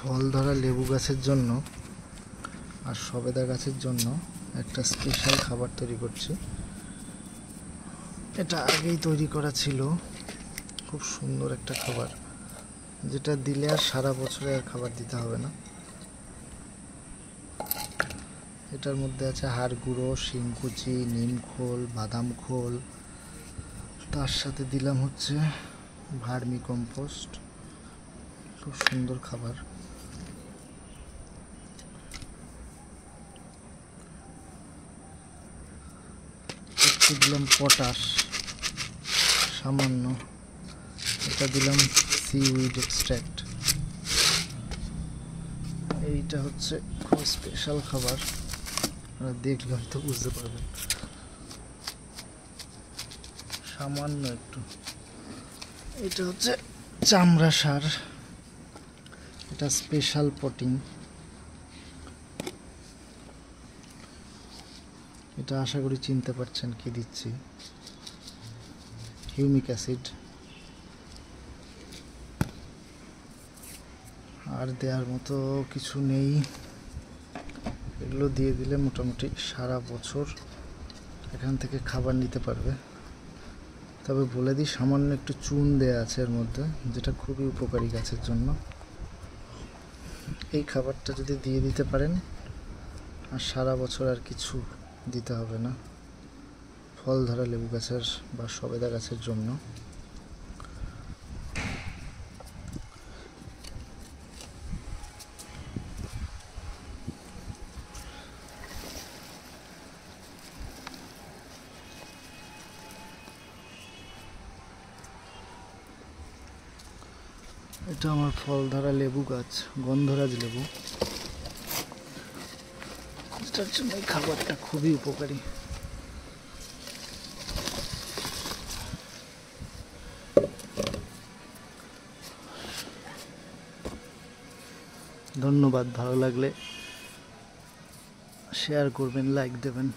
ফল ধরা লেবু গাছের জন্য আর সবেদা গাছের জন্য একটা স্পেশাল খাবার তৈরি করছি। এটা আগেই তৈরি করা ছিল, খুব সুন্দর একটা খাবার, যেটা দিলে আর সারা বছরে আর খাবার দিতে হবে না। এটার মধ্যে আছে হাড় গুঁড়ো, শিংকুচি, নিম খোল, বাদাম খোল, তার সাথে দিলাম হচ্ছে ভার্মি কম্পোস্ট। খুব সুন্দর খাবার। একটু দিলাম পটাশ সামান্য, এটা দিলাম সিউইড এক্সট্র্যাক্ট। এইটা হচ্ছে খুব স্পেশাল খাবার, আপনারা দেখলে হয়তো বুঝতে পারবেন। সামান্য একটু, এটা হচ্ছে চামড়া সার, এটা স্পেশাল পটিং। এটা আশা করি চিনতে পারছেন কি দিচ্ছি, হিউমিক অ্যাসিড। আর দেওয়ার মতো কিছু নেই, এগুলো দিয়ে দিলে মোটামুটি সারা বছর এখান থেকে খাবার নিতে পারবে। তবে বলে দিই, সামান্য একটু চুন দেয়া আছে এর মধ্যে, যেটা খুবই উপকারী গাছের জন্য। এই খাবারটা যদি দিয়ে দিতে পারেন, আর সারা বছর আর কিছু দিতে হবে না ফল ধরা লেবু গাছের বা সবেদা গাছের জন্য। এটা আমার ফল ধরা লেবু গাছ, গন্ধরাজ লেবু, এটার জন্য এই খাবারটা খুবই উপকারী। ধন্যবাদ, ভালো লাগলে শেয়ার করবেন, লাইক দেবেন।